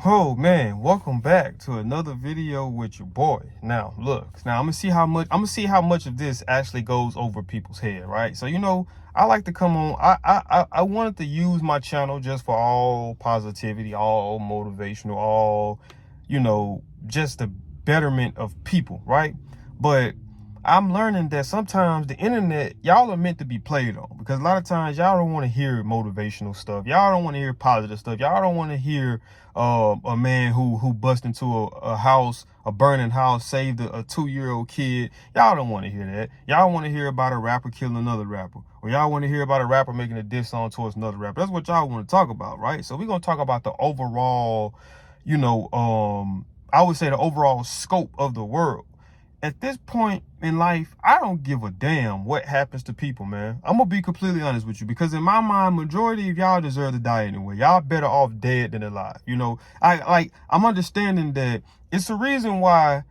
Oh man, welcome back to another video with your boy. Now look, I'm gonna see how much of this actually goes over people's head, right? So I like to come on. I wanted to use my channel just for all positivity, all motivational, all just the betterment of people, right? But I'm learning that sometimes the internet, y'all are meant to be played on, because a lot of times y'all don't want to hear motivational stuff. Y'all don't want to hear positive stuff. Y'all don't want to hear a man who bust into a house, a burning house, saved a 2-year-old kid. Y'all don't want to hear that. Y'all want to hear about a rapper killing another rapper, or y'all want to hear about a rapper making a diss song towards another rapper. That's what y'all want to talk about, right? So we're gonna talk about the overall, I would say the overall scope of the world. At this point in life, I don't give a damn what happens to people, man. I'm gonna be completely honest with you, because in my mind, majority of y'all deserve to die anyway. Y'all better off dead than alive. I'm understanding that it's the reason why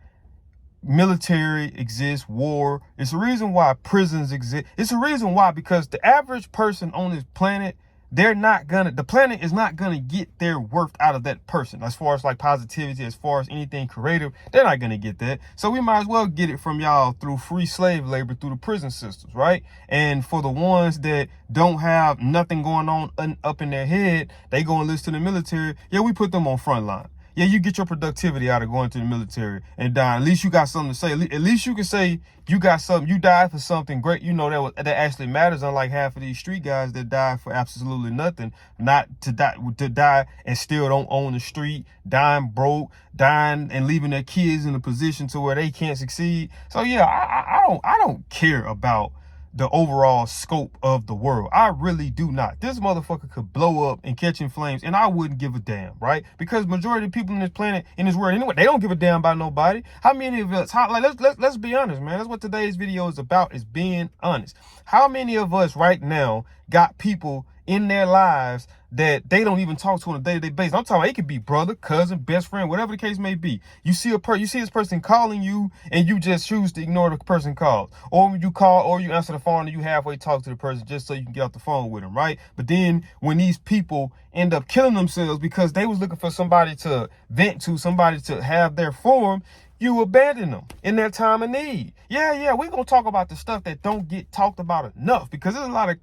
military exists, war. It's the reason why prisons exist. It's the reason why, because the average person on this planet, the planet is not gonna get their worth out of that person. As far as like positivity, as far as anything creative, they're not gonna get that. So we might as well get it from y'all through free slave labor, through the prison systems, right? And for the ones that don't have nothing going on up in their head, they go enlist to the military. Yeah, we put them on front line. Yeah, you get your productivity out of going to the military and dying. At least you got something to say. At least you can say you got something. You died for something great. That actually matters. Unlike half of these street guys that die for absolutely nothing, not to die and still don't own the street, dying broke, dying and leaving their kids in a position to where they can't succeed. So yeah, I don't care about the overall scope of the world. I really do not. This motherfucker could blow up and catch in flames, and I wouldn't give a damn, right? Because majority of people in this planet, in this world anyway, they don't give a damn about nobody. How many of us, let's be honest, man. That's what today's video is about, is being honest. How many of us right now got people in their lives that they don't even talk to on a day-to-day basis? I'm talking about, it could be brother, cousin, best friend, whatever the case may be. You see this person calling you, and you just choose to ignore the person calls, or you call, or you answer the phone and you halfway talk to the person just so you can get off the phone with them, right? But then when these people end up killing themselves because they was looking for somebody to vent to, somebody to have their form, you abandon them in their time of need. Yeah, we're going to talk about the stuff that don't get talked about enough, because there's a lot of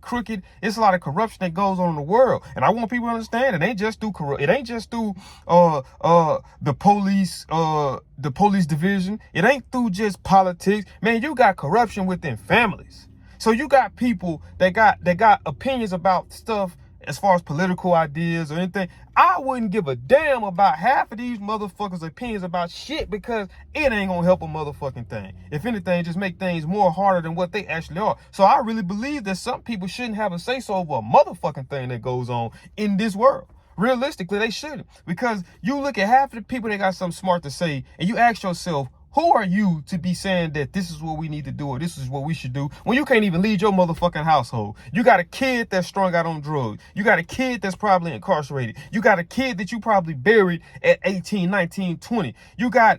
it's a lot of corruption that goes on in the world. And I want people to understand, it ain't just through the police division. It ain't through just politics. Man, you got corruption within families. So you got people that got opinions about stuff as far as political ideas or anything. I wouldn't give a damn about half of these motherfuckers' opinions about shit, because it ain't gonna help a motherfucking thing. If anything, just make things more harder than what they actually are. So I really believe that some people shouldn't have a say-so over a motherfucking thing that goes on in this world. Realistically, they shouldn't. Because you look at half of the people that got something smart to say, and you ask yourself, who are you to be saying that this is what we need to do or this is what we should do, when you can't even lead your motherfucking household? You got a kid that's strung out on drugs. You got a kid that's probably incarcerated. You got a kid that you probably buried at 18, 19, 20. You got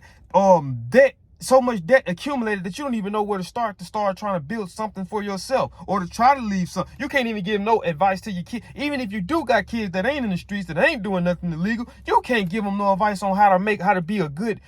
debt, so much debt accumulated that you don't even know where to start trying to build something for yourself, or to try to leave something. You can't even give no advice to your kid. Even if you do got kids that ain't in the streets, that ain't doing nothing illegal, you can't give them no advice on how to be a good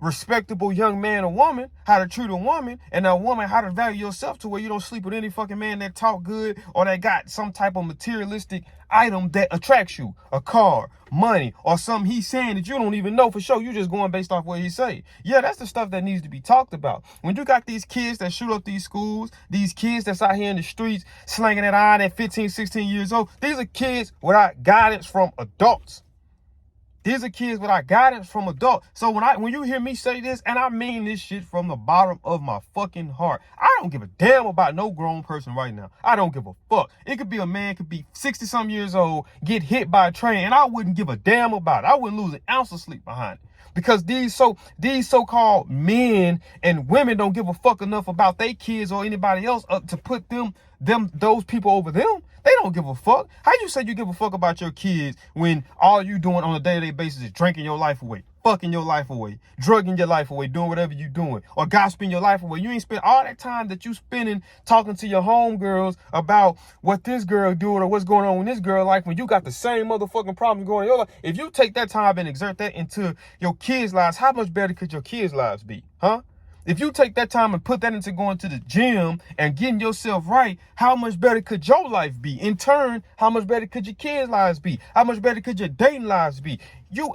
respectable young man or woman, how to treat a woman, and a woman how to value yourself to where you don't sleep with any fucking man that talk good or that got some type of materialistic item that attracts you, a car, money, or something he's saying that you don't even know for sure. You just going based off what he say. Yeah, that's the stuff that needs to be talked about. When you got these kids that shoot up these schools, these kids that's out here in the streets slanging that iron at 15, 16 years old, these are kids without guidance from adults. These are kids without guidance from adults. So when you hear me say this, and I mean this shit from the bottom of my fucking heart, I don't give a damn about no grown person right now. I don't give a fuck. It could be a man, could be 60-some years old, get hit by a train, and I wouldn't give a damn about it. I wouldn't lose an ounce of sleep behind it. Because these so-called men and women don't give a fuck enough about their kids or anybody else to put those people over them. They don't give a fuck. How you say you give a fuck about your kids when all you doing on a day-to-day basis is drinking your life away? fucking your life away, drugging your life away, doing whatever you doing, or gossiping your life away. You ain't spend all that time that you spending talking to your homegirls about what this girl doing or what's going on in this girl life when you got the same motherfucking problems going on in your life. If you take that time and exert that into your kids' lives, how much better could your kids' lives be, huh? If you take that time and put that into going to the gym and getting yourself right, how much better could your life be? In turn, how much better could your kids' lives be? How much better could your dating lives be?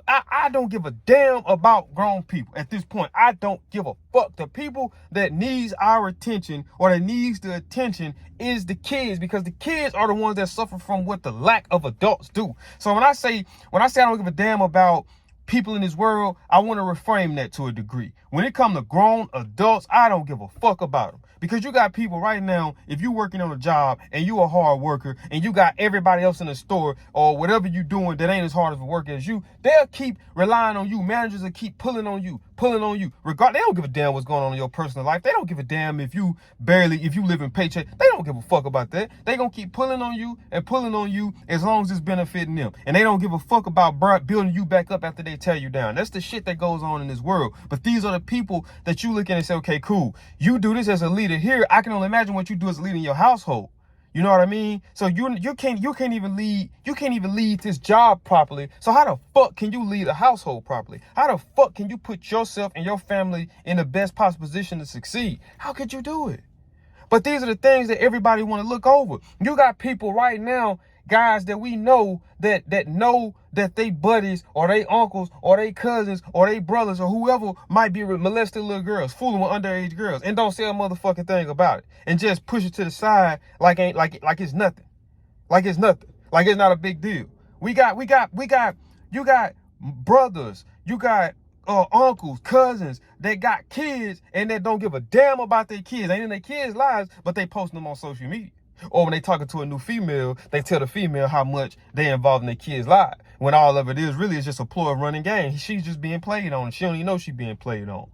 I don't give a damn about grown people at this point. I don't give a fuck. The people that needs our attention or that needs the attention is the kids, because the kids are the ones that suffer from what the lack of adults do. So when I say I don't give a damn about people in this world, I want to reframe that to a degree. When it comes to grown adults, I don't give a fuck about them. Because you got people right now, if you're working on a job and you a hard worker and you got everybody else in the store or whatever you doing that ain't as hard of a work as you, they'll keep relying on you. Managers will keep pulling on you. They don't give a damn what's going on in your personal life. They don't give a damn if you live in paycheck. They don't give a fuck about that. They gonna keep pulling on you as long as it's benefiting them. And they don't give a fuck about building you back up after they tear you down. That's the shit that goes on in this world. But these are the people that you look at and say, okay, cool. You do this as a leader here. I can only imagine what you do as a leader in your household. You know what I mean? So you can't even lead this job properly. So how the fuck can you lead a household properly? How the fuck can you put yourself and your family in the best possible position to succeed? How could you do it? But these are the things that everybody want to look over. You got people right now, guys that we know that know that they buddies or they uncles or they cousins or they brothers or whoever might be molesting little girls, fooling with underage girls, and don't say a motherfucking thing about it, and just push it to the side like it's nothing, like it's nothing, like it's not a big deal. You got brothers, you got uncles, cousins that got kids and that don't give a damn about their kids, ain't in their kids' lives, but they posting them on social media. Or when they talking to a new female, they tell the female how much they involved in their kids' lives. When all of it is really is just a ploy of running game. She's just being played on. She don't even know she's being played on.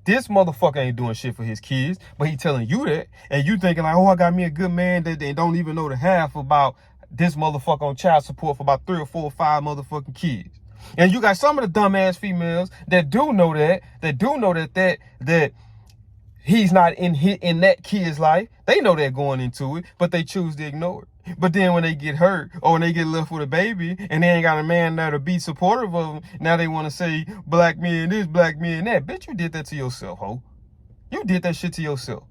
This motherfucker ain't doing shit for his kids, but he telling you that. And you thinking like, oh, I got me a good man that they don't even know the half about this motherfucker on child support for about 3 or 4 or 5 motherfucking kids. And you got some of the dumbass females that do know that he's not in that kid's life. They know they're going into it, but they choose to ignore it. But then when they get hurt or when they get left with a baby and they ain't got a man there to be supportive of them, now they want to say black men this, black men that. Bitch, you did that to yourself, ho. You did that shit to yourself.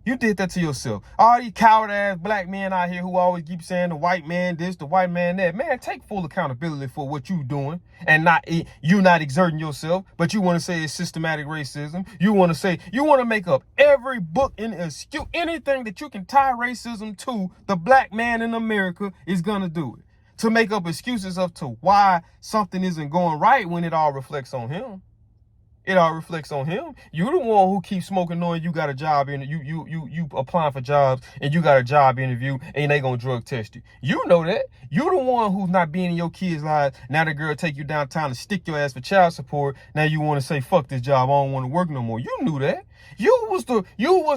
You did that to yourself. All these coward-ass black men out here who always keep saying the white man this, the white man that. Man, take full accountability for what you doing and you not exerting yourself, but you want to say it's systematic racism. You want to make up every book and excuse anything that you can tie racism to. The black man in America is going to do it. To make up excuses of to why something isn't going right when it all reflects on him. It all reflects on him. You the one who keeps smoking knowing you got a job in you applying for jobs and you got a job interview and they gonna drug test you. You know that. You the one who's not being in your kids' lives. Now the girl take you downtown to stick your ass for child support. Now you want to say fuck this job. I don't want to work no more. You knew that. You was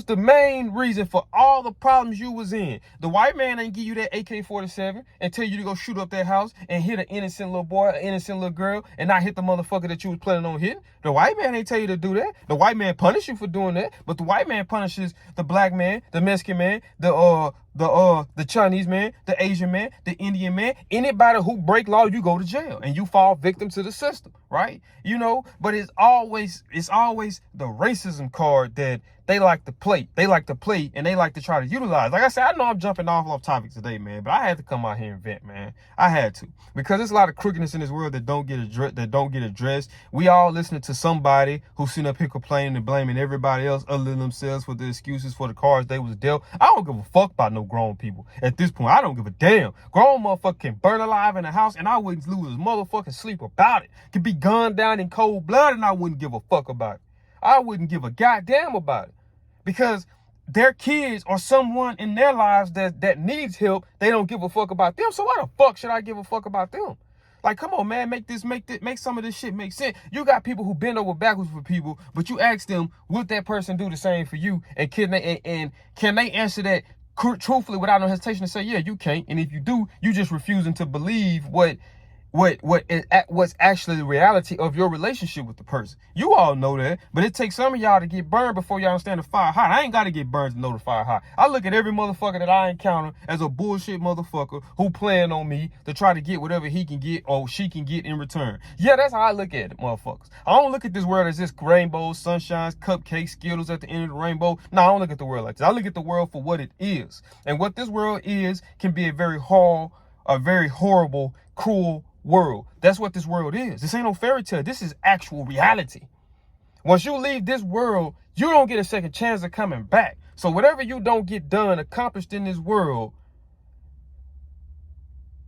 the main reason for all the problems you was in. The white man ain't give you that AK-47 and tell you to go shoot up that house and hit an innocent little boy, an innocent little girl, and not hit the motherfucker that you was planning on hitting. The white man ain't tell you to do that. The white man punish you for doing that, but the white man punishes the black man, the Mexican man, the Chinese man, the Asian man, the Indian man. Anybody who break law, you go to jail and you fall victim to the system, right? You know, but it's always the racism card that they like to play. They like to play and they like to try to utilize. Like I said, I know I'm jumping off topic today, man, but I had to come out here and vent, man. I had to, because there's a lot of crookedness in this world that don't get addressed. We all listening to somebody who's sitting up here complaining and blaming everybody else other than themselves for the excuses for the cards they was dealt. I don't give a fuck about no grown people at this point. I don't give a damn. Grown motherfucker can burn alive in the house and I wouldn't lose his motherfucking sleep about it. Could be gunned down in cold blood and I wouldn't give a fuck about it. I wouldn't give a goddamn about it, because their kids or someone in their lives that needs help, they don't give a fuck about them. So why the fuck should I give a fuck about them? Like, come on, man, make some of this shit make sense. You got people who bend over backwards for people, but you ask them, would that person do the same for you? And can they answer that truthfully without no hesitation to say, yeah, you can't. And if you do, you just refusing to believe what what's actually the reality of your relationship with the person. You all know that, but it takes some of y'all to get burned before y'all understand the fire hot. I ain't got to get burned to know the fire hot. I look at every motherfucker that I encounter as a bullshit motherfucker who playing on me to try to get whatever he can get or she can get in return. Yeah, that's how I look at it, motherfuckers. I don't look at this world as just rainbows, sunshines, cupcakes, Skittles at the end of the rainbow. No, I don't look at the world like this. I look at the world for what it is. And what this world is can be a very horrible, cruel world. That's what this world is. This ain't no fairy tale. This is actual reality. Once you leave this world, you don't get a second chance of coming back. So whatever you don't get done, accomplished in this world,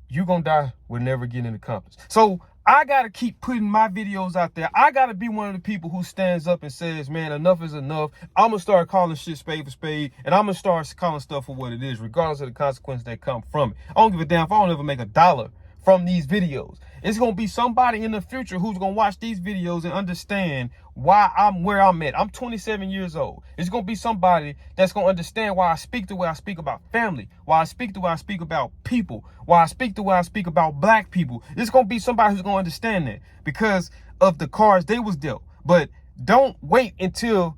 you gonna die with never getting accomplished. So I gotta keep putting my videos out there. I gotta be one of the people who stands up and says, man, enough is enough. I'm gonna start calling shit spade for spade, and I'm gonna start calling stuff for what it is, regardless of the consequences that come from it. I don't give a damn if I don't ever make $1 from these videos. It's gonna be somebody in the future who's gonna watch these videos and understand why I'm where I'm at. I'm 27 years old. It's gonna be somebody that's gonna understand why I speak the way I speak about family, why I speak the way I speak about people, why I speak the way I speak about black people. It's gonna be somebody who's gonna understand that because of the cards they was dealt. But don't wait until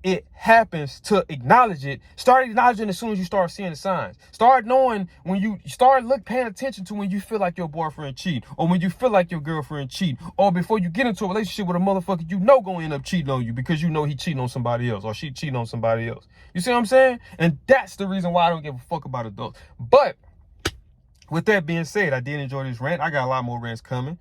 it happens to acknowledge it. Start acknowledging as soon as you start seeing the signs. Start knowing when you start paying attention to when you feel like your boyfriend cheating, or when you feel like your girlfriend cheating, or before you get into a relationship with a motherfucker you know gonna end up cheating on you because you know he cheating on somebody else or she cheating on somebody else. You see what I'm saying? And that's the reason why I don't give a fuck about adults. But with that being said, I did enjoy this rant. I got a lot more rants coming,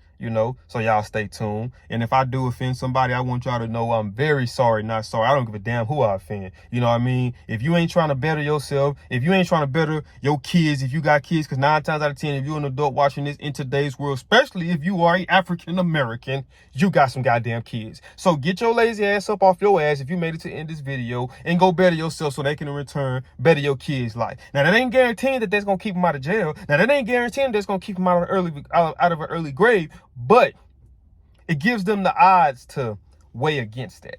so y'all stay tuned. And if I do offend somebody, I want y'all to know I'm very sorry, not sorry. I don't give a damn who I offend. You know what I mean? If you ain't trying to better yourself, if you ain't trying to better your kids, if you got kids, because 9 times out of 10, if you're an adult watching this in today's world, especially if you are an African-American, you got some goddamn kids. So get your lazy ass up off your ass if you made it to end this video and go better yourself so they can in return better your kids' life. Now, that ain't guaranteeing that that's going to keep them out of jail. Now, that ain't guaranteeing that's going to keep them out of an early grave, but it gives them the odds to weigh against that.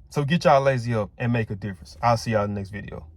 So get y'all lazy up and make a difference. I'll see y'all in the next video.